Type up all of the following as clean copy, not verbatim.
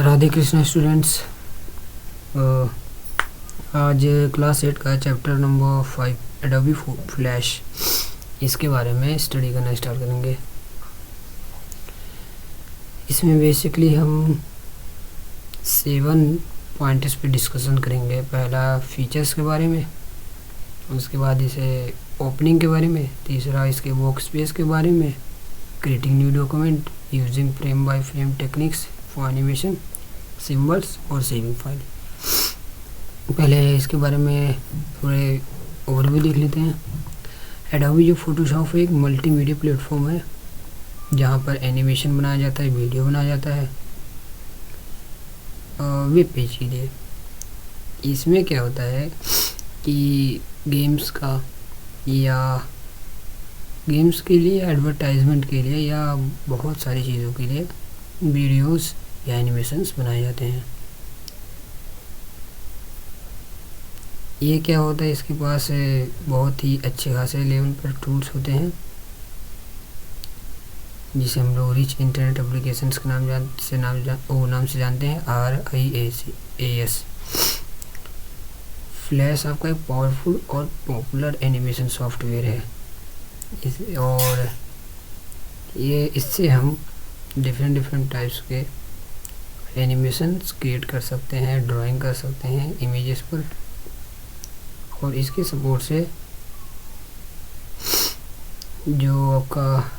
Radhe Krishna students. आज class 8 का chapter number 5 Adobe flash, इसके बारे में स्टडी करना स्टार्ट करेंगे। इसमें बेसिकली हम 7 पॉइंट्स पे डिस्कशन करेंगे। पहला फीचर्स के बारे में, उसके बाद इसे ओपनिंग के बारे में, तीसरा इसके वर्क स्पेस के बारे में, creating new document using frame by frame techniques for animation, symbols और सेविंग फाइल। पहले इसके बारे में थोड़े ओवरव्यू देख लेते हैं। एडोबी जो फोटोशॉप एक मल्टीमीडिया प्लेटफॉर्म है जहाँ पर एनिमेशन बनाया जाता है, वीडियो बनाया जाता है वेब पेज के लिए। इसमें क्या होता है कि गेम्स का या गेम्स के लिए, एडवर्टाइजमेंट के लिए या बहुत सारी चीज़ों के लिए वीडियोस या एनिमेशंस बनाए जाते हैं। ये क्या होता है, इसके पास बहुत ही अच्छे खासे लेवल पर टूल्स होते हैं जिसे हम लोग रिच इंटरनेट एप्लीकेशंस के नाम से जानते हैं, RIAS। फ्लैश आपका एक पावरफुल और पॉपुलर एनिमेशन सॉफ्टवेयर है और ये इससे हम डिफरेंट टाइप्स के एनिमेशंस क्रिएट कर सकते हैं, ड्राइंग कर सकते हैं इमेजेस पर। और इसके सपोर्ट से जो आपका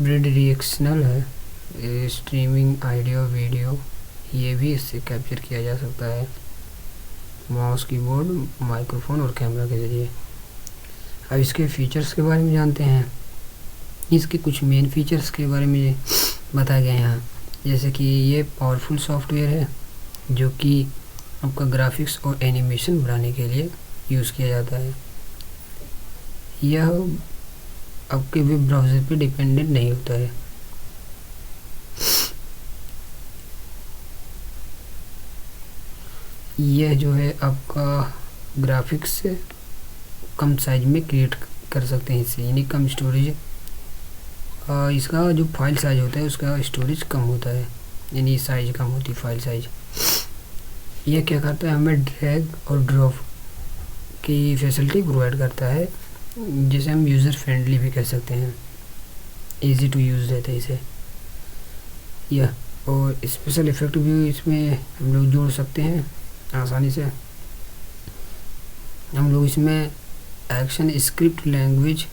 ब्रेड रिएक्शनल है, स्ट्रीमिंग ऑडियो वीडियो, ये भी इससे कैप्चर किया जा सकता है माउस, कीबोर्ड, माइक्रोफोन और कैमरा के ज़रिए। अब इसके फीचर्स के बारे में जानते हैं। इसके कुछ मेन फीचर्स के बारे में बताया गया है यहाँ, जैसे कि ये पावरफुल सॉफ्टवेयर है जो कि आपका ग्राफिक्स और एनिमेशन बनाने के लिए यूज़ किया जाता है। यह आपके वेब ब्राउज़र पे डिपेंडेंट नहीं होता है। यह जो है आपका ग्राफिक्स से कम साइज में क्रिएट कर सकते हैं इससे, यानी कम स्टोरेज। इसका जो फाइल साइज होता है उसका स्टोरेज कम होता है, यानी साइज कम होती है, फाइल साइज। यह क्या करता है, हमें ड्रैग और ड्रॉप की फैसिलिटी प्रोवाइड करता है, जिसे हम यूज़र फ्रेंडली भी कह सकते हैं, इजी टू यूज़ रहता है इसे। यह और स्पेशल इफ़ेक्ट भी इसमें हम लोग जोड़ सकते हैं आसानी से। हम लोग इसमें एक्शन स्क्रिप्ट लैंग्वेज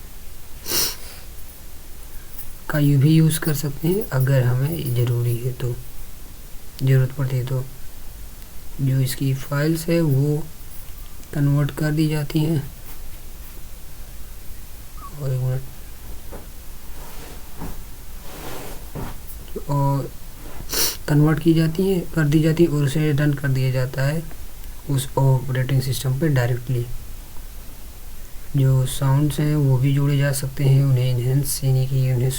का भी यूज़ कर सकते हैं अगर हमें ज़रूरी है तो, ज़रूरत पड़ती है तो। जो इसकी फाइल्स है वो कन्वर्ट कर दी जाती हैं, और एक मिनट, और कन्वर्ट की जाती हैं, कर दी जाती है और उसे रन कर दिया जाता है उस ऑपरेटिंग सिस्टम पे डायरेक्टली। जो साउंड्स हैं वो भी जोड़े जा सकते हैं, उन्हें इन्हेंस, यानी कि उन्हें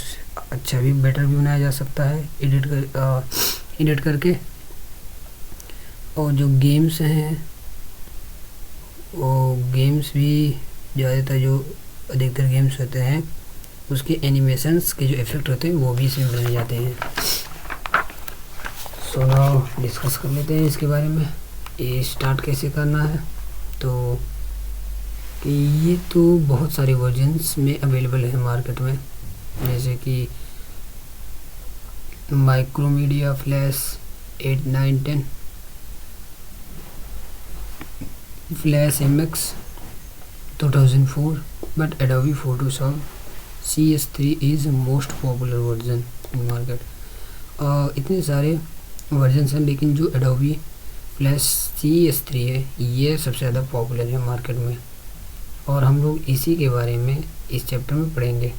अच्छा भी, बेटर भी बनाया जा सकता है एडिट करके। और जो गेम्स हैं वो गेम्स भी ज़्यादातर, जो अधिकतर गेम्स होते हैं उसके एनिमेशंस के जो इफ़ेक्ट होते हैं वो भी इसमें बनाए जाते हैं। सो नाउ डिस्कस कर लेते हैं इसके बारे में, ये स्टार्ट कैसे करना है। तो ये तो बहुत सारे वर्जन्स में अवेलेबल है मार्केट में, जैसे कि Macromedia Flash 8, 9, 10, Flash MX 2004, but Adobe Photoshop CS3 is most popular version in market. इतने सारे वर्जन्स हैं, लेकिन जो एडोबी फ्लैश CS3 है ये सबसे ज़्यादा पॉपुलर है मार्केट में, और हम लोग इसी के बारे में इस चैप्टर में पढ़ेंगे।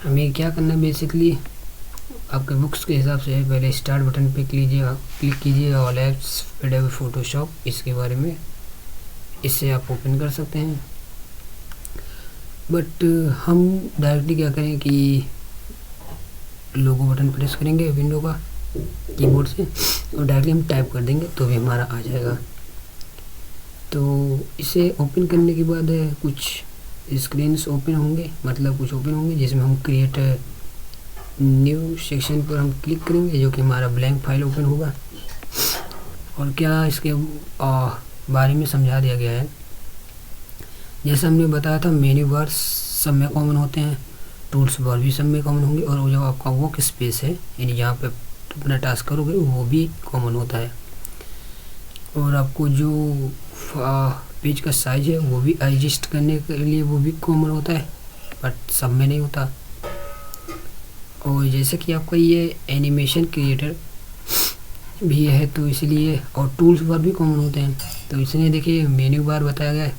हमें क्या करना है, बेसिकली आपके बुक्स के हिसाब से पहले स्टार्ट बटन पे क्लिक कीजिए, ऑल एप्स एडोबी फोटोशॉप, इसके बारे में, इससे आप ओपन कर सकते हैं। बट हम डायरेक्टली क्या करें कि लोगो बटन प्रेस करेंगे विंडो का कीबोर्ड से और डायरेक्टली हम टाइप कर देंगे तो भी हमारा आ जाएगा। तो इसे ओपन करने के बाद कुछ स्क्रीन्स ओपन होंगे, मतलब कुछ ओपन होंगे जिसमें हम क्रिएट न्यू सेक्शन पर हम क्लिक करेंगे जो कि हमारा ब्लैंक फाइल ओपन होगा। और क्या इसके बारे में समझा दिया गया है। जैसे हमने बताया था मेन्यू बार सब में कॉमन होते हैं, टूल्स बार भी सब में कॉमन होंगे, और जो आपका वर्क स्पेस है यानी जहाँ पे अपना टास्क करोगे वो भी कॉमन होता है। और आपको जो पेज का साइज है वो भी एडजस्ट करने के लिए वो भी कॉमन होता है, बट सब में नहीं होता। और जैसे कि आपका ये एनिमेशन क्रिएटर भी है तो इसलिए, और टूल्स बार भी कॉमन होते हैं, तो इसलिए देखिए मेन्यू बार बताया गया है।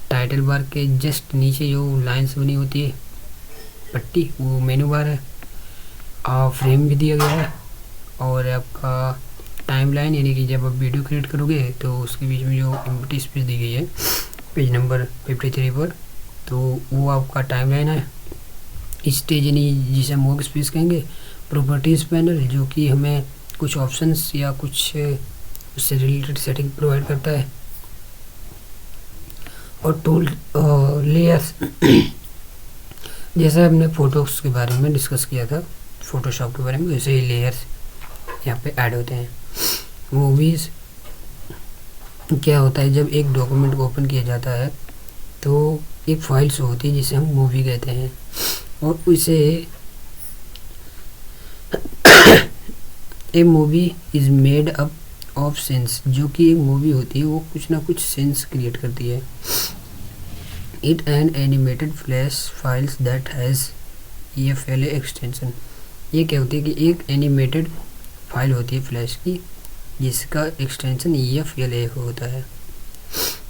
टाइटल बार के जस्ट नीचे जो लाइंस बनी होती है पट्टी वो मेन्यू बार है। फ्रेम भी दिया गया है, और आपका टाइमलाइन यानी कि जब आप वीडियो क्रिएट करोगे तो उसके बीच में जो एम्प्टी स्पेस दी गई है पेज नंबर 53 पर, तो वो आपका टाइमलाइन है। स्टेज यानी जिसे हम वर्क स्पेस कहेंगे। प्रॉपर्टीज़ पैनल जो कि हमें कुछ ऑप्शंस या कुछ उससे रिलेटेड सेटिंग प्रोवाइड करता है। और टूल लेयर्स जैसे हमने फ़ोटोज़ के बारे में डिस्कस किया था, फ़ोटोशॉप के बारे में, वैसे ही लेयर्स यहाँ पे ऐड होते हैं। मूवीज़ क्या होता है, जब एक डॉक्यूमेंट को ओपन किया जाता है तो एक फाइल शो होती है जिसे हम मूवी कहते हैं, और उसे a movie is made up of scenes. जो कि एक मूवी होती है वो कुछ ना कुछ सीन्स क्रिएट करती है। It an animated flash files that has EFLA extension. ये क्या होती है कि एक एनिमेटेड फाइल होती है फ्लैश की जिसका एक्सटेंशन EFLA होता है।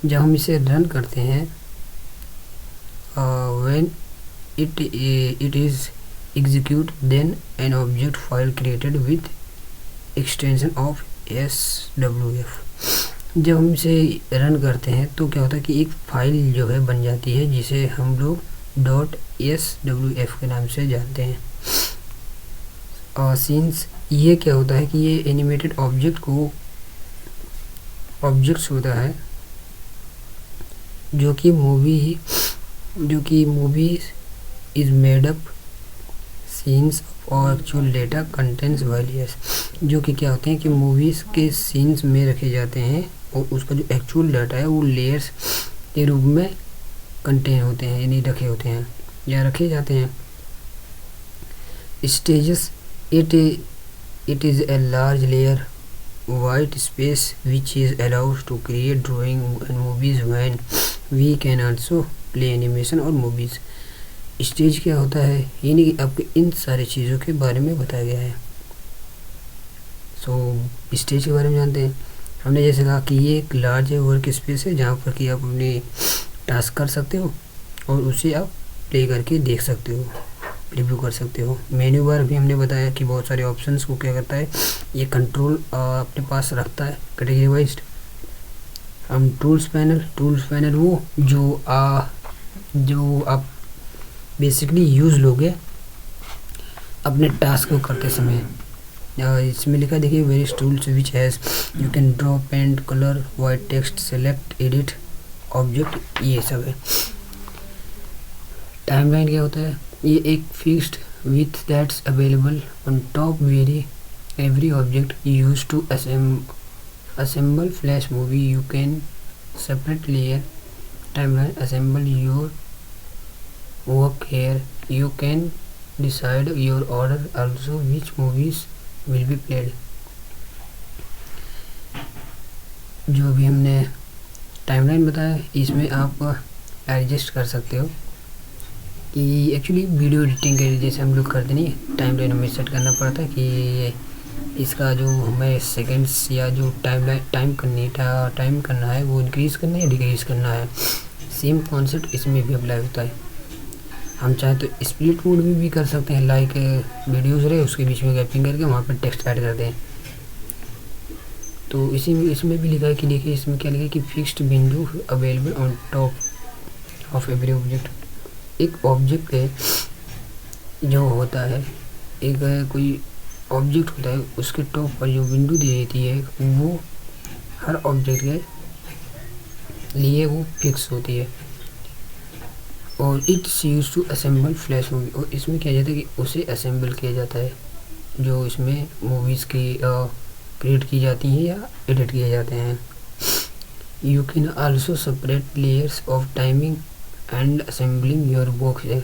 जब हम इसे रन करते हैं when it is execute then an object file created with extension of SWF। जब हम इसे रन करते हैं तो क्या होता है कि एक फाइल जो है बन जाती है जिसे हम लोग .SWF के नाम से जानते हैं। और सीन्स ये क्या होता है कि ये एनिमेटेड ऑब्जेक्ट्स होता है जो कि movie is made up scenes और एक्चुअल डेटा कंटेंट्स वैल्यूज। जो कि क्या होते हैं कि मूवीज़ के सीन्स में रखे जाते हैं और उसका जो एक्चुअल डाटा है वो लेयर्स के रूप में कंटेन होते हैं यानी रखे होते हैं या रखे जाते हैं। Stages it is a large layer white space which is allowed to create drawing and movies when we can also play animation और movies। स्टेज क्या होता है यानी कि आपको इन सारी चीज़ों के बारे में बताया गया है। स्टेज के बारे में जानते हैं। हमने जैसे कहा कि ये एक लार्ज वर्क स्पेस है जहाँ पर कि आप अपने टास्क कर सकते हो और उसे आप प्ले करके देख सकते हो, रिव्यू कर सकते हो। मेन्यू बार भी हमने बताया कि बहुत सारे ऑप्शंस को क्या करता है, ये कंट्रोल अपने पास रखता है कैटेगरी वाइज। हम टूल्स पैनल वो जो आप बेसिकली यूज़ लोगे अपने टास्क को करते समय। इसमें लिखा देखिए various tools which has you can draw, paint, colour, white text, select, edit, object, ये सब है। टाइमलाइन क्या होता है, ये एक fixed with that's available on top very every object use to assemble flash movie। you can separate layer timeline, assemble your work here। you can decide your order also which movies will be played। जो भी हमने timeline बताया इसमें आप adjust कर सकते हो कि एक्चुअली वीडियो एडिटिंग के जैसे हम लोग करते नहीं, टाइमलाइन हमें सेट करना पड़ता है कि इसका जो हमें सेकंड्स या जो टाइम करना है वो इंक्रीज़ करना है या डिक्रीज़ करना है। सेम कॉन्सेप्ट इसमें भी अप्लाई होता है। हम चाहें तो स्प्लिट मोड में भी कर सकते हैं, लाइक वीडियोज़ रहे उसके बीच में गैपिंग करके वहाँ पर टेक्स्ट ऐड कर दें। तो इसमें भी लिखा है कि देखिए इसमें क्या लिखा है कि fixed window available on top of every object. एक ऑब्जेक्ट है जो होता है, एक कोई ऑब्जेक्ट होता है उसके टॉप पर जो विंडो दी रहती है वो हर ऑब्जेक्ट के लिए वो फिक्स होती है। और it's use to assemble flash movie, और इसमें क्या जाता है कि उसे असेंबल किया जाता है जो इसमें मूवीज़ की क्रिएट की जाती हैं या एडिट किए जाते हैं। You can also separate layers of timing and assembling your box है।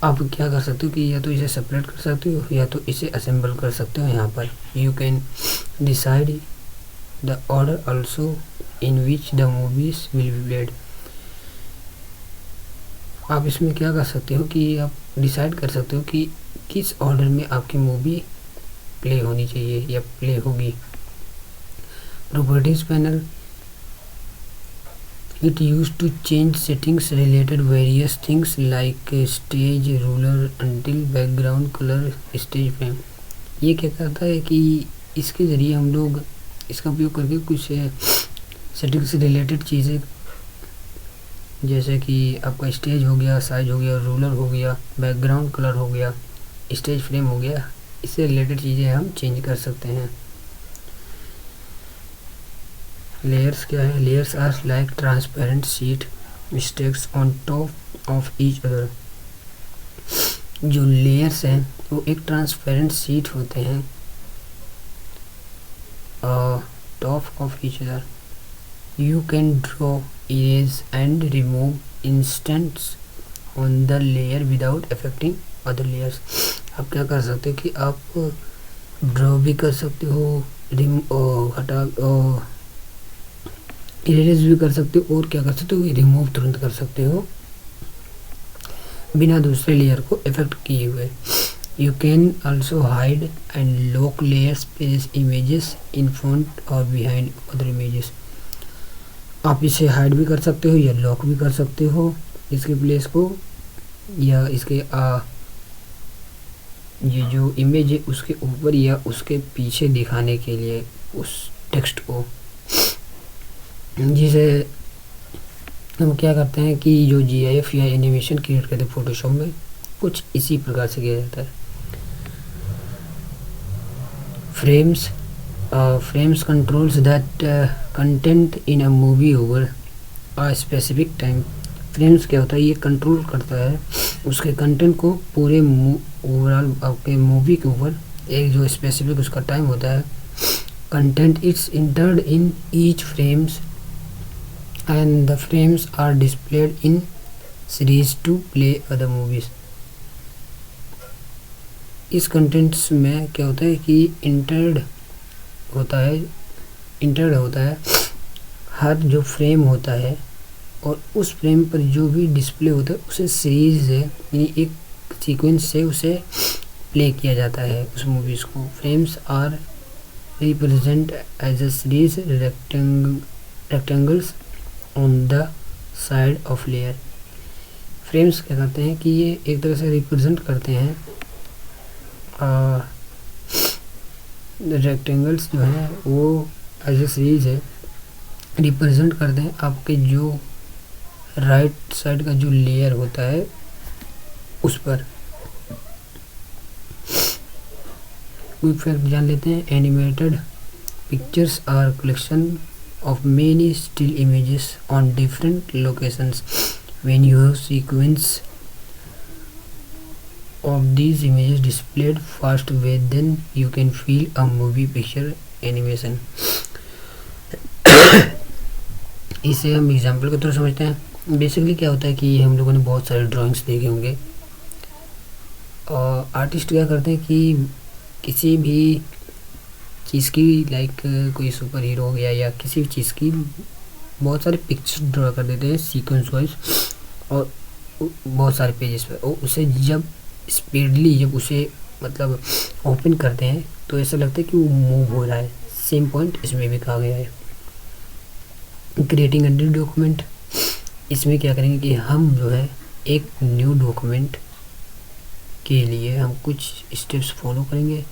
आप क्या कर सकते हो कि या तो इसे सेपरेट कर सकते हो या तो इसे असेंबल कर सकते हो। यहाँ पर you can decide the order also in which the movies will be played. आप इसमें क्या कर सकते हो कि आप डिसाइड कर सकते हो कि किस ऑर्डर में आपकी मूवी प्ले होनी चाहिए या प्ले होगी। Properties panel, it use to change settings related various things like stage ruler until background colour stage frame. ये क्या करता है कि इसके ज़रिए हम लोग इसका उपयोग करके कुछ सेटिंग से रिलेटेड चीज़ें, जैसे कि आपका स्टेज हो गया, साइज हो गया, रूलर हो गया, बैकग्राउंड कलर हो गया, स्टेज फ्रेम हो गया, इससे रिलेटेड चीज़ें हम चेंज कर सकते हैं। लेयर्स क्या है? Layers are like transparent sheet stacks on top of each other. जो लेयर्स हैं वो एक ट्रांसपेरेंट शीट होते हैं top of each other. You can draw, erase and remove instants on the layer without affecting other layers. आप क्या कर सकते हो कि आप ड्रॉ भी कर सकते हो, हटा इरेज भी कर सकते हो, और क्या कर सकते हो रिमूव तुरंत कर सकते हो बिना दूसरे लेयर को इफेक्ट किए हुए। You can also hide and lock layers, place images in front और बिहाइंड अदर इमेजेस। आप इसे हाइड भी कर सकते हो या लॉक भी कर सकते हो इसके प्लेस को, या इसके ये जो इमेज है उसके ऊपर या उसके पीछे दिखाने के लिए उस टेक्स्ट को, जिसे हम क्या करते हैं कि जो GIF या एनिमेशन क्रिएट करते हैं फोटोशॉप में, कुछ इसी प्रकार से किया जाता है। Frames controls that content in a movie over a specific time. Frames क्या होता है? ये कंट्रोल करता है उसके कंटेंट को पूरे ओवरऑल आपके मूवी के ऊपर, एक जो स्पेसिफिक उसका टाइम होता है। Content it's entered in each frames and the frames are displayed in series to play other movies। इस कंटेंट्स में क्या होता है कि इंटर्ड होता है हर जो फ्रेम होता है, और उस फ्रेम पर जो भी डिस्प्ले होता है उसे सीरीज है, यानी एक सीक्वेंस से उसे प्ले किया जाता है उस मूवीज़ को। Frames are represent as a series rectangles on the side of layer. Frames क्या करते हैं कि ये एक तरह से रिप्रेजेंट करते हैं रेक्टेंगल्स जो है वो एज ए सीरीज है, रिप्रेजेंट करते हैं आपके जो राइट साइड का जो लेयर होता है उस पर। इफेक्ट जान लेते हैं। Animated pictures are collection of many still images on different locations. When you have sequence of these images displayed fast way, then you can feel a movie picture animation। इसे हम example के through समझते हैं। Basically क्या होता है कि हम लोगों ने बहुत सारे ड्राइंग्स देखे होंगे, और आर्टिस्ट क्या करते हैं कि किसी भी चीज़ की, लाइक कोई सुपर हीरो हो गया या किसी भी चीज़ की बहुत सारे पिक्चर्स ड्रा कर देते हैं सीक्वेंस वाइज, और बहुत सारे पेजेस पे, और उसे जब स्पीडली जब उसे मतलब ओपन करते हैं तो ऐसा लगता है कि वो मूव हो रहा है। सेम पॉइंट इसमें भी कहा गया है। क्रिएटिंग अ न्यू डॉक्यूमेंट, इसमें क्या करेंगे कि हम जो है एक न्यू डॉक्यूमेंट के लिए हम कुछ स्टेप्स फॉलो करेंगे।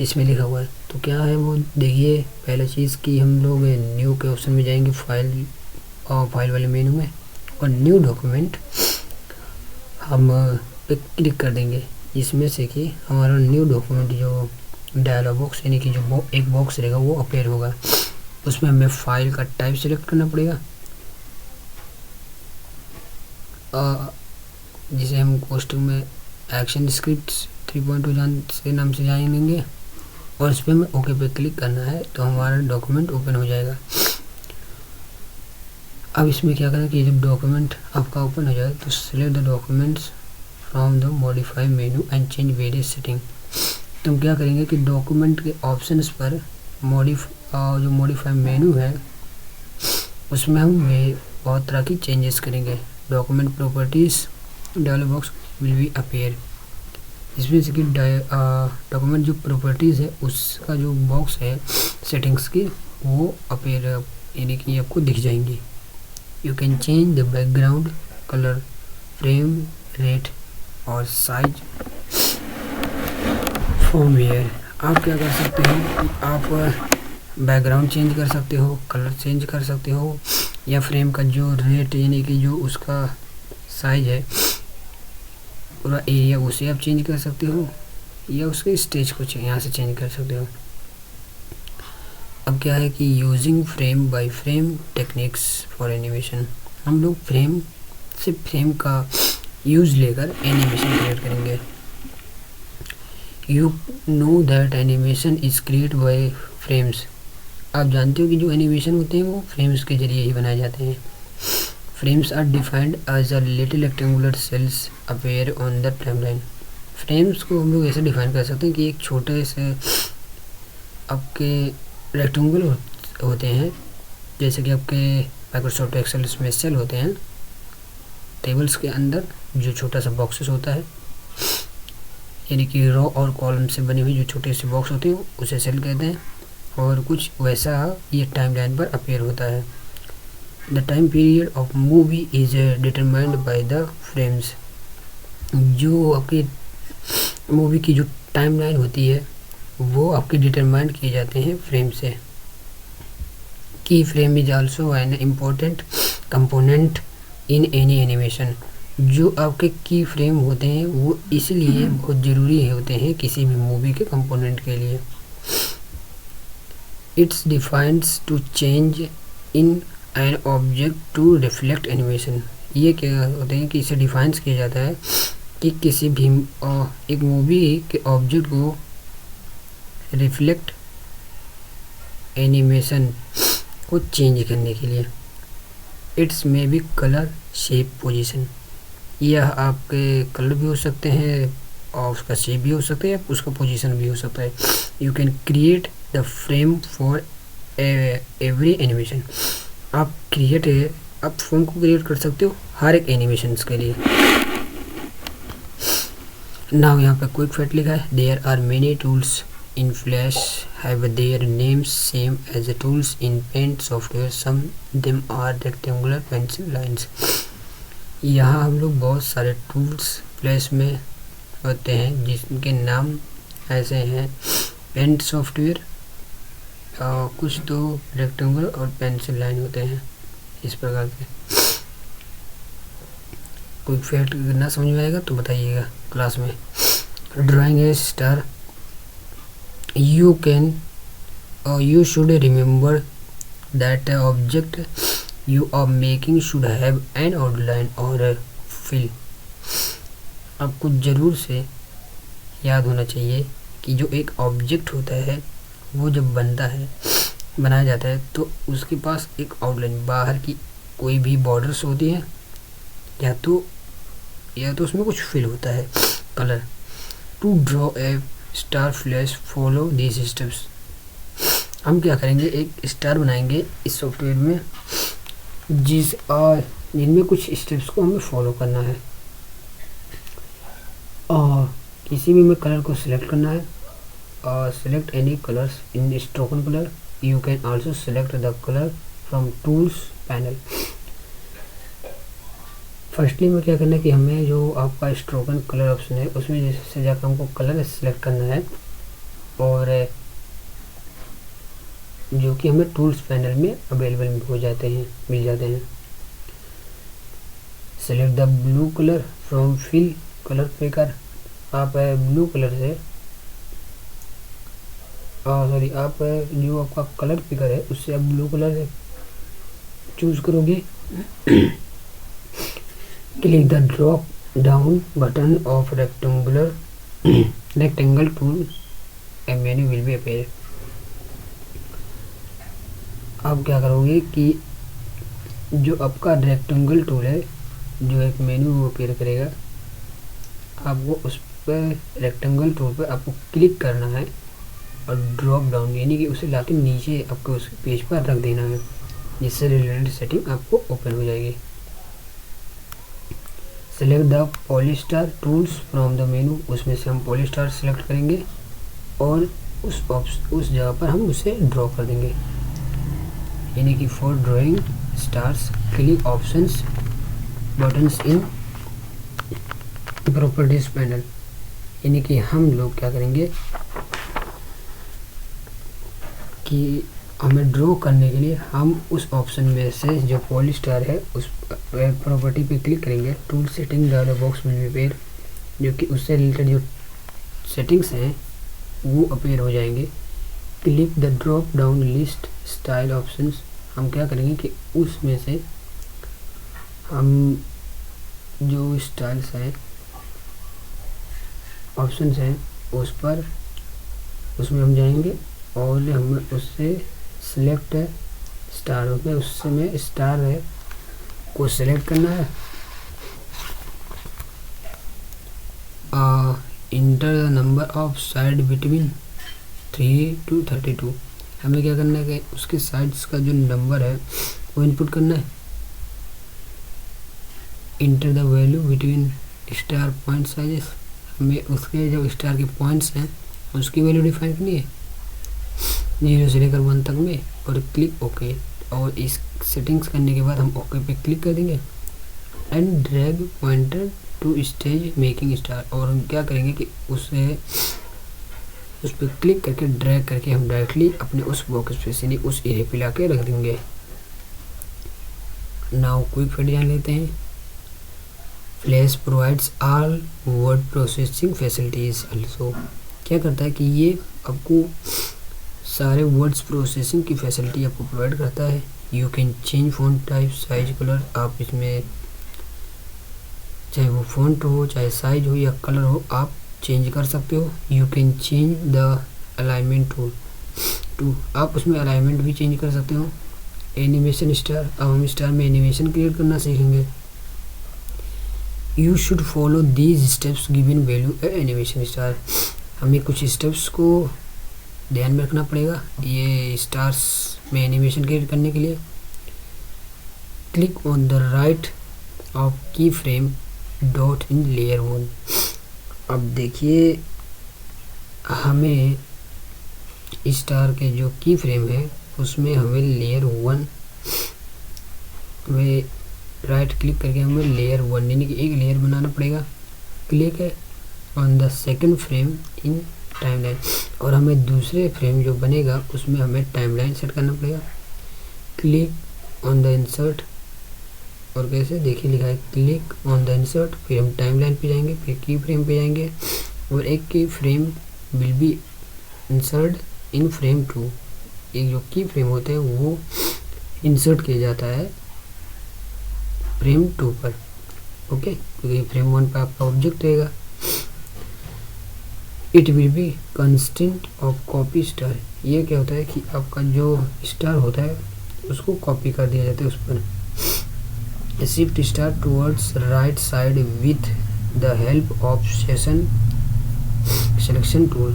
इसमें लिखा हुआ है तो क्या है वो देखिए। पहला चीज़ कि हम लोग न्यू के ऑप्शन में जाएंगे, फाइल वाले मेनू में, और न्यू डॉक्यूमेंट हम पे क्लिक कर देंगे, जिसमें से कि हमारा न्यू डॉक्यूमेंट जो डायलॉग बॉक्स यानी कि जो एक बॉक्स रहेगा वो अपीयर होगा। उसमें हमें फाइल का टाइप सेलेक्ट करना पड़ेगा, जिसे हम कोष्टक में एक्शन स्क्रिप्ट्स 3.2 से नाम से जानेंगे, और इस पर हमें ओके पे क्लिक करना है तो हमारा डॉक्यूमेंट ओपन हो जाएगा। अब इसमें क्या करना कि जब डॉक्यूमेंट आपका ओपन हो जाए तो select the documents from the modify menu and change various setting. तो हम क्या करेंगे कि डॉक्यूमेंट के ऑप्शंस पर जो मॉडिफाई मेन्यू है उसमें हम बहुत तरह की चेंजेस करेंगे। Document properties dialog box will be appear. इसमें से कि डॉक्यूमेंट जो प्रॉपर्टीज़ है उसका जो बॉक्स है सेटिंग्स की वो अपीयर यानी कि आपको दिख जाएंगी। You can change the background colour, frame rate और साइज फ्रॉम हियर। आप क्या कर सकते हो, आप बैकग्राउंड चेंज कर सकते हो, कलर चेंज कर सकते हो, या फ्रेम का जो रेट यानी कि जो उसका साइज है पूरा एरिया उसे आप चेंज कर सकते हो, या उसके स्टेज को यहाँ से चेंज कर सकते हो। अब क्या है कि using frame by frame techniques for animation, हम लोग फ्रेम का यूज़ लेकर एनिमेशन क्रिएट करेंगे। You know that animation is create bye frames. आप जानते हो कि जो एनिमेशन होते हैं वो फ्रेम्स के जरिए ही बनाए जाते हैं। Frames are defined as a little rectangular cells appear on the timeline. Frames को हम लोग ऐसे डिफाइन कर सकते हैं कि एक छोटे से आपके रेक्टेंगुलर होते हैं, जैसे कि आपके माइक्रोसॉफ्ट एक्सेल में सेल होते हैं, टेबल्स के अंदर जो छोटा सा बॉक्सेस होता है, यानी कि रो और कॉलम से बनी हुई जो छोटे से बॉक्स होते हैं उसे सेल कहते हैं, और कुछ वैसा ये टाइमलाइन पर अपीयर होता है। The time period of movie is determined by the frames. जो आपकी मूवी की जो टाइमलाइन होती है वो आपके डिटरमाइंड किए जाते हैं फ्रेम से। की frame is also an important component in any animation. जो आपके की फ्रेम होते हैं वो इसलिए बहुत ज़रूरी होते हैं किसी भी मूवी के कंपोनेंट के लिए। It's defines to change in an object to reflect animation. ये क्या होते हैं कि इसे डिफाइंस किया जाता है कि किसी भी एक मूवी के ऑब्जेक्ट को रिफ्लेक्ट एनिमेशन को चेंज करने के लिए। It's may be colour, shape, position. यह आपके कलर भी हो सकते हैं और उसका शेप भी हो सकता है, उसका पोजीशन भी हो सकता है। You can create the frame for every animation. आप फ्रेम को क्रिएट कर सकते हो हर एक एनिमेशन के लिए। नाउ यहाँ पे क्विक फैक्ट लिखा है, there are many tools in flash have their names same as the tools in paint software, some them are rectangular pencil lines. यहाँ हम लोग बहुत सारे टूल्स फ्लैश में होते हैं जिनके नाम ऐसे हैं पेंट सॉफ्टवेयर, कुछ तो रेक्टेंगुलर और पेंसिल लाइन होते हैं इस प्रकार के। कोई फैक्ट ना समझ में आएगा तो बताइएगा क्लास में। Drawing A star, you should remember that object you are making should have an outline or a fill। आपको ज़रूर से याद होना चाहिए कि जो एक ऑब्जेक्ट होता है वो जब बनाया जाता है तो उसके पास एक आउटलाइन, बाहर की कोई भी बॉर्डर्स होती हैं, या तो उसमें कुछ फिल होता है, colour. To draw a star flash follow this steps. हम क्या करेंगे, एक स्टार बनाएंगे इस सॉफ्टवेयर में जिनमें कुछ स्टेप्स को हमें फॉलो करना है, और किसी भी में कलर को सिलेक्ट करना है, और select any colours in stroke and colour. You can also select the colour from tools panel. Firstly में क्या करना है कि हमें जो आपका स्ट्रोकन कलर ऑप्शन है उसमें जैसे जाकर हमको कलर सेलेक्ट करना है, और जो कि हमें टूल्स पैनल में अवेलेबल मिल जाते हैं। Select the blue colour from fill colour picker. आप ब्लू कलर से आप जो आपका कलर पिकर है उससे आप ब्लू कलर चूज़ करोगे। Click the drop down button of rectangle tool. A menu will be appear. आप क्या करोगे कि जो आपका रेक्टेंगल टूल है, जो एक मेन्यू वो अपीयर करेगा, आपको उस पर रेक्टेंगल टूल पर आपको क्लिक करना है और ड्रॉप डाउन यानी कि उसे लाके नीचे आपको उस पेज पर रख देना है, जिससे रिलेटेड सेटिंग आपको ओपन हो जाएगी। Select the polystar tools from the menu, उसमें से हम पॉलीस्टार सेलेक्ट करेंगे और उस जगह पर हम उसे ड्रॉ कर देंगे। यानी कि for drawing stars click options buttons in properties panel. यानी कि हम लोग क्या करेंगे कि हमें ड्रॉ करने के लिए हम उस ऑप्शन में से जो पॉलीस्टार है उस प्रॉपर्टी पे क्लिक करेंगे। टूल सेटिंग डायलॉग बॉक्स में अपेयर, जो कि उससे रिलेटेड जो सेटिंग्स हैं वो अपेयर हो जाएंगे। Click the drop down list style options, हम क्या करेंगे कि उसमें से हम जो स्टाइल्स हैं ऑप्शंस हैं उसमें हम जाएंगे और हमें उससे सिलेक्ट है स्टार में, उससे में स्टार है को सिलेक्ट करना है। Enter the number of side between 3 to 32, हमें क्या करना है कि उसके साइड्स का जो नंबर है वो इनपुट करना है। Enter the value between star point sizes, हमें उसके जो स्टार के पॉइंट्स हैं उसकी वैल्यू डिफाइन करनी है 0 से लेकर 1 तक में, और क्लिक ओके। और इस सेटिंग्स करने के बाद हम ओके पे क्लिक कर देंगे। And drag pointer to stage making star, और हम क्या करेंगे कि उस पर क्लिक करके ड्रैग करके हम डायरेक्टली अपने उस बॉक्स पे यानी उस एरिया पे ला के रख देंगे। नाउ क्विक फिट जान लेते हैं। Flash provides all word processing facilities also, क्या करता है कि ये आपको सारे वर्ड्स प्रोसेसिंग की फैसिलिटी आपको प्रोवाइड करता है। You can change font type, size, colour, आप इसमें चाहे वो फ़ॉन्ट हो चाहे साइज हो या कलर हो आप चेंज कर सकते हो। You can change the alignment to, आप उसमें अलाइनमेंट भी चेंज कर सकते हो। एनिमेशन स्टार, अब हम स्टार में एनिमेशन क्रिएट करना सीखेंगे। You should follow these steps given value animation star, हमें कुछ स्टेप्स को ध्यान में रखना पड़ेगा ये स्टार्स में एनिमेशन क्रिएट करने के लिए। Click on the right of की फ्रेम डॉट इन लेयर 1, अब देखिए हमें स्टार के जो की फ्रेम है उसमें हमें लेयर 1 में राइट क्लिक करके हमें लेयर 1 यानी कि एक लेयर बनाना पड़ेगा। क्लिक है on the second frame in timeline, और हमें दूसरे फ्रेम जो बनेगा उसमें हमें टाइमलाइन सेट करना पड़ेगा। क्लिक ऑन द इंसर्ट, और कैसे देखिए लिखा है क्लिक ऑन द इंसर्ट, फिर हम टाइमलाइन पे जाएंगे, फिर की फ्रेम पे जाएंगे और एक की frame will be insert in frame 2, एक जो की फ्रेम होते हैं वो इंसर्ट किया जाता है फ्रेम 2 पर। ओके, क्योंकि फ्रेम 1 पर आपका ऑब्जेक्ट रहेगा। It will be constant of copy star, ये क्या होता है कि आपका जो स्टार होता है उसको कॉपी कर दिया जाता है उस पर। Shift star towards right side with the help of selection tool,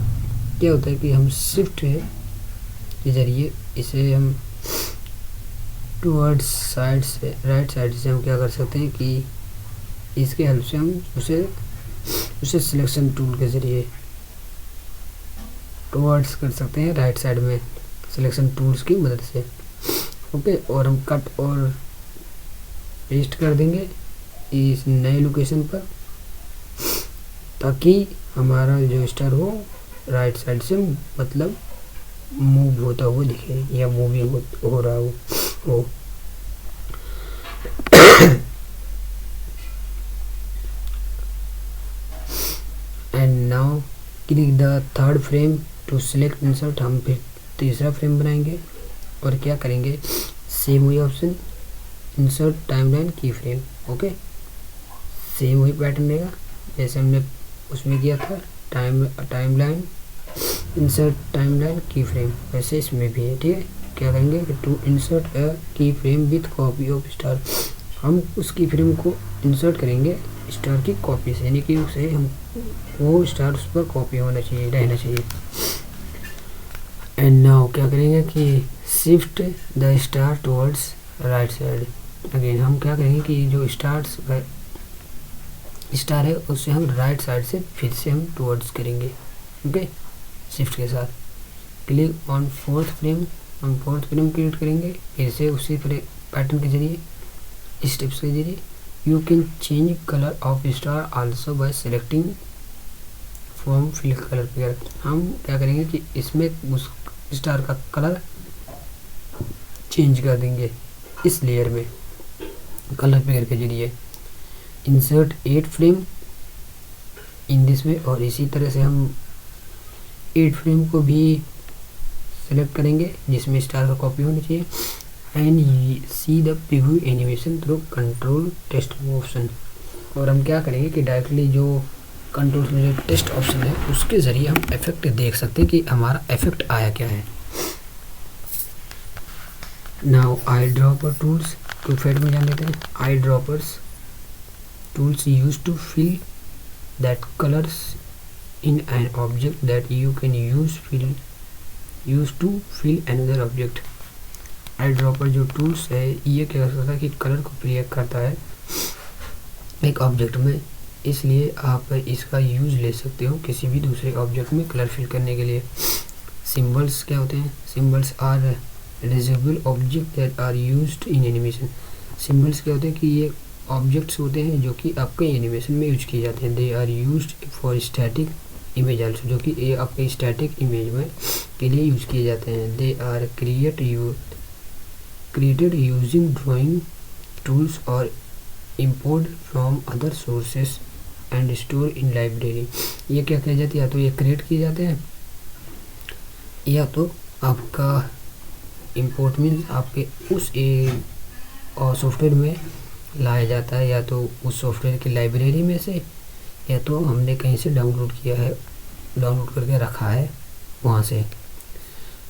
क्या होता है कि हम शिफ्ट के जरिए इसे हम टुवर्ड्स साइड से राइट साइड से हम क्या कर सकते हैं कि इसके हेल्प से हम उसे सिलेक्शन टूल के ज़रिए टुवर्ड्स कर सकते हैं राइट साइड में सिलेक्शन टूल्स की मदद से। ओके, और हम कट और पेस्ट कर देंगे इस नए लोकेशन पर ताकि हमारा जो स्टार हो राइट साइड से मतलब मूव होता हुआ दिखे या मूविंग हो रहा हो। And now click the third frame to select insert, हम फिर तीसरा फ्रेम बनाएंगे और क्या करेंगे सेम वही ऑप्शन इंसर्ट टाइमलाइन की फ्रेम। ओके, सेम वही पैटर्न देगा जैसे हमने उसमें किया था। टाइमलाइन इंसर्ट टाइमलाइन की फ्रेम, वैसे इसमें भी है। ठीक है, क्या करेंगे कि टू इंसर्ट अ की frame with copy of star, हम उस की फ्रेम को इंसर्ट करेंगे स्टार की कॉपी से, यानी कि उसे हम वो स्टार उस पर कॉपी होना चाहिए, रहना चाहिए। एंड नाउ क्या करेंगे कि shift the star towards right side. Again हम क्या करेंगे कि जो स्टार है उससे हम राइट साइड से फिर से हम टुवर्ड्स करेंगे। ओके, शिफ्ट के साथ क्लिक ऑन फोर्थ फ्रेम, हम फोर्थ फ्रेम क्रिएट करेंगे फिर से उसी पैटर्न के जरिए, स्टेप्स के जरिए। You can change colour of star also by selecting from fill colour picker. हम क्या करेंगे कि इसमें उस स्टार का कलर चेंज कर देंगे इस लेयर में कलर पिकर के जरिए। Insert 8 frame in this way, और इसी तरह से हम 8 फ्रेम को भी सेलेक्ट करेंगे जिसमें स्टार का कॉपी होनी चाहिए। And see the preview animation through control test option, और हम क्या करेंगे कि डायरेक्टली जो कंट्रोल में जो टेस्ट ऑप्शन है उसके ज़रिए हम इफेक्ट देख सकते हैं कि हमारा इफेक्ट आया क्या है। नाउ आई ड्रॉपर टूल्स टू फेड में जान लेते हैं। Eye droppers tools use to fill that colours in an object that you can use to fill another object। Eye dropper जो टूल्स है ये क्या करता है कि कलर को क्रिएट करता है एक ऑब्जेक्ट में, इसलिए आप इसका यूज ले सकते हो किसी भी दूसरे ऑब्जेक्ट में कलर फिल करने के लिए। सिंबल्स क्या होते हैं? Symbols are reusable object that are used in animation. Symbols क्या होते हैं कि ये ऑब्जेक्ट्स होते हैं जो कि आपके एनिमेशन में यूज किए जाते हैं। They are used for static image also, जो कि ये आपके स्टैटिक इमेज में के लिए यूज किए जाते हैं। They are created using drawing tools और import from other sources and store in library. ये क्या किया जाती है? या तो ये क्रिएट किए जाते हैं या तो आपका इम्पोर्ट मीन्स आपके उस सॉफ्टवेयर में लाया जाता है, या तो उस सॉफ्टवेयर की लाइब्रेरी में से, या तो हमने कहीं से डाउनलोड किया है, डाउनलोड करके रखा है वहाँ से।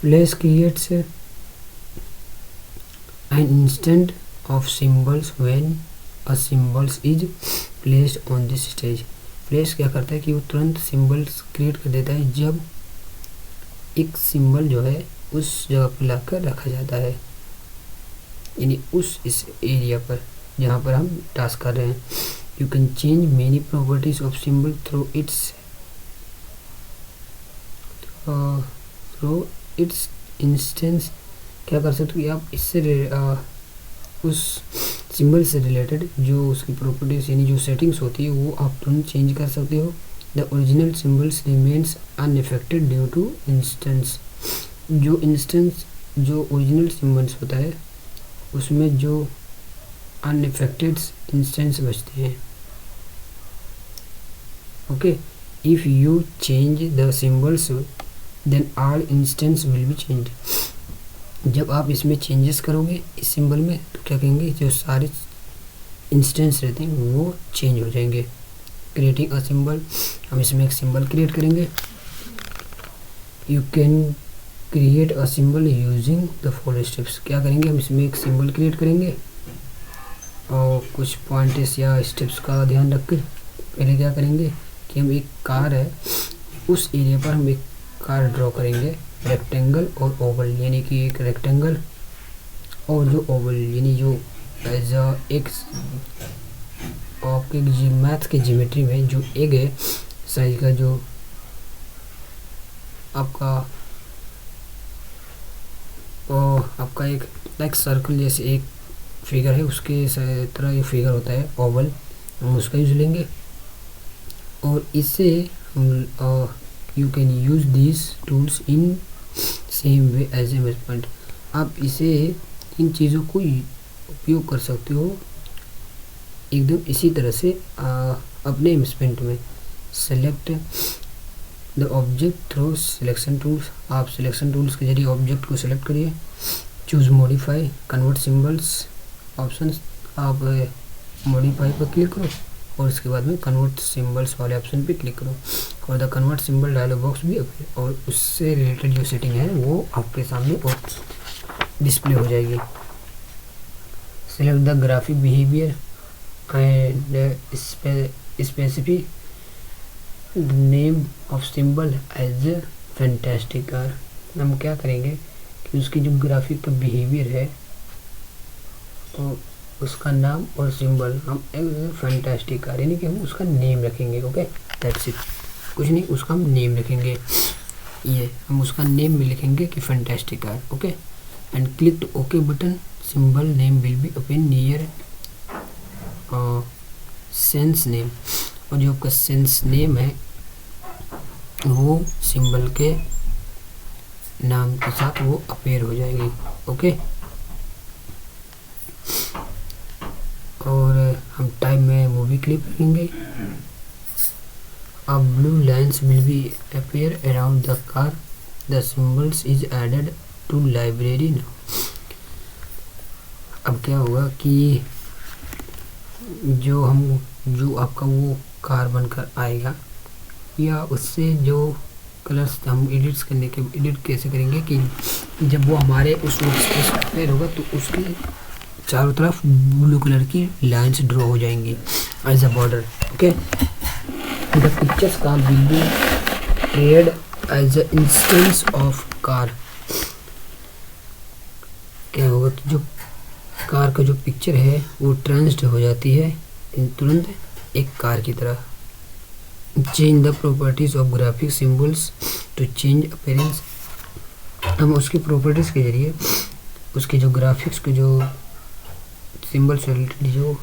Flash creates an instant of symbols when a symbols is placed on this stage. Flash क्या करता है कि वो तुरंत सिम्बल्स क्रिएट कर देता है जब एक सिंबल जो है उस जगह पर लाकर रखा जाता है, यानी इस एरिया पर जहाँ पर हम टास्क कर रहे हैं। You can change many properties of symbol through its instance। क्या कर सकते हो कि आप इससे उस सिंबल से रिलेटेड जो उसकी प्रॉपर्टीज यानी जो सेटिंग्स होती है वो आप तुरंत चेंज कर सकते हो। The original symbols remains unaffected due to instance. जो ओरिजिनल सिम्बल्स होता है उसमें जो अनअफेक्टेड इंस्टेंस बचते हैं। Okay, if you change the symbols then all instance will be change. जब आप इसमें चेंजेस करोगे इस सिंबल में तो क्या कहेंगे, जो सारे इंस्टेंस रहते हैं वो चेंज हो जाएंगे। क्रिएटिंग अ सिंबल, हम इसमें एक सिंबल क्रिएट करेंगे। You can create a symbol using the following steps. क्या करेंगे, हम इसमें एक सिंबल क्रिएट करेंगे और कुछ पॉइंट्स या स्टेप्स का ध्यान रख कर पहले क्या करेंगे कि हम एक कार है उस एरिया पर हम एक कार ड्रॉ करेंगे, रेक्टेंगल और ओवल, यानी कि एक रेक्टेंगल और जो ओवल, यानी जो एज एक आपके मैथ के ज्योमेट्री में जो एग है साइज का, जो आपका एक लाइक सर्कल जैसे एक फिगर है उसके तरह ये फिगर होता है ओवल, हम उसका यूज लेंगे। और इससे हम you can use this tools in same way as a measurement. आप इसे इन चीज़ों को उपयोग कर सकते हो एकदम इसी तरह से अपने मेजरमेंट में। Select the object through selection tools. आप सिलेक्शन टूल्स के जरिए ऑब्जेक्ट को सिलेक्ट करिए। Choose modify convert symbols option, आप मॉडिफाई पर क्लिक करो और उसके बाद में कन्वर्ट सिंबल्स वाले ऑप्शन पे क्लिक करो और the convert symbol dialog box भी अपीयर और उससे रिलेटेड जो सेटिंग है वो आपके सामने डिस्प्ले हो जाएगी। Select the graphic behaviour and specific name of symbol as a fantastic car. हम क्या करेंगे कि उसकी जो ग्राफिक का बिहेवियर है और उसका नाम और सिंबल हम एक फैंटास्टिक कार यानी कि हम उसका नेम रखेंगे। ओके, दैट्स इट, कुछ नहीं, उसका हम नेम रखेंगे, ये हम उसका नेम भी लिखेंगे कि fantastic car. Okay, and click to okay button, symbol name will be open near sense name, और जो आपका सेंस नेम है वो सिंबल के नाम के साथ वो अपेयर हो जाएगी। ओके, और हम टाइप में मूवी क्लिप रखेंगे। A blue lines will be appear around the car. The symbols is added to library now. अब क्या होगा कि जो आपका वो कार बनकर आएगा या उससे जो कलर्स हम एडिट कैसे करेंगे कि जब वो हमारे उस वर्कस्पेस पर अपेयर होगा तो उसके चारों तरफ ब्लू कलर की लाइंस ड्रॉ हो जाएंगी as a border. Okay, the pictures car will be treated as a instance of car. क्या होगा तो जो कार का जो पिक्चर है वो ट्रांसड हो जाती है तुरंत एक कार की तरह। Change the properties of graphic symbols to change appearance. हम उसकी प्रॉपर्टीज के जरिए उसके जो ग्राफिक्स के जो सिंबल से रिलेटेड जो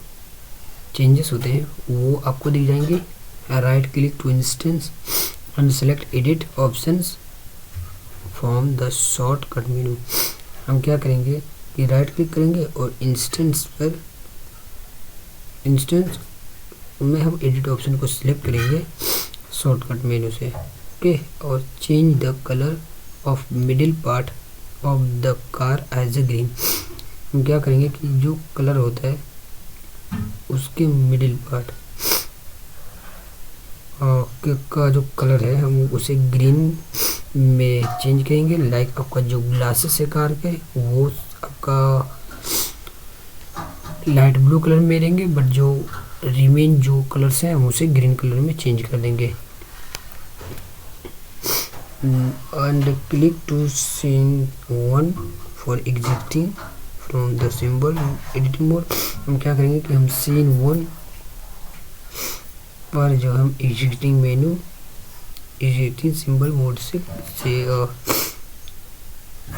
चेंजेस होते हैं वो आपको दिख जाएंगे। Right click to instance and select edit options from the shortcut menu. हम क्या करेंगे कि राइट क्लिक करेंगे और इंस्टेंस में हम एडिट ऑप्शन को सिलेक्ट करेंगे शॉर्टकट मेनू से। ओके, और change the colour of middle part of the car as a green. हम क्या करेंगे कि जो कलर होता है उसके मिडिल पार्ट का जो कलर है हम उसे ग्रीन में चेंज करेंगे। लाइक आपका जो ग्लासेस है कार के वो आपका लाइट ब्लू कलर में रहेंगे, बट जो रिमेन जो कलर्स हैं हम उसे ग्रीन कलर में चेंज कर देंगे। And click to scene one for exiting from the symbol editing mode. हम क्या करेंगे कि हम सीन वन पर जो हम एग्जिटिंग मेनू एडिटिंग सिंबल मोड से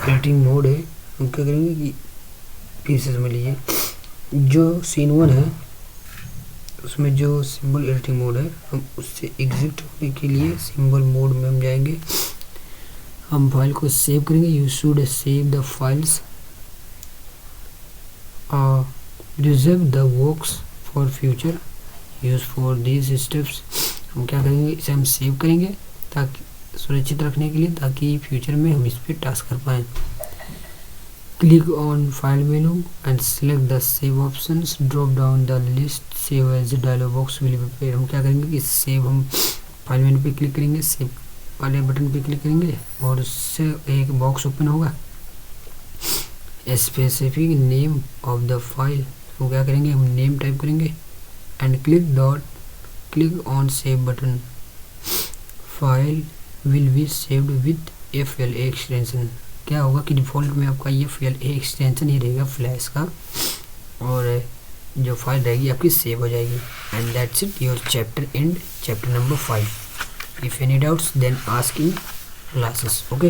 एडिटिंग मोड है, हम क्या करेंगे कि फिर से समझ लीजिए जो सीन वन है उसमें जो सिंबल एडिटिंग मोड है हम उससे एग्जिट होने के लिए सिंबल मोड में हम जाएंगे। हम फाइल को सेव करेंगे। You should save the files reserve the works for future use for these steps. हम क्या करेंगे इसे हम सेव करेंगे ताकि सुरक्षित रखने के लिए, ताकि फ्यूचर में हम इस पर टास्क कर पाएँ। Click on File menu and select the Save options. Drop down the list Save as a dialog box will appear. हम क्या करेंगे कि सेव हम फाइल मेनू पे क्लिक करेंगे, सेव वाले बटन पे क्लिक करेंगे और उससे एक बॉक्स ओपन होगा। Specific name of the file, हम क्या करेंगे हम नेम टाइप करेंगे and click on save button. File will be saved with FLA extension. क्या होगा कि डिफ़ॉल्ट में आपका ये FLA एक्सटेंशन ही रहेगा फ्लैश का, और जो फाइल रहेगी आपकी सेव हो जाएगी। And that's it, your chapter end, chapter number 5। If any doubts then ask in classes. Okay.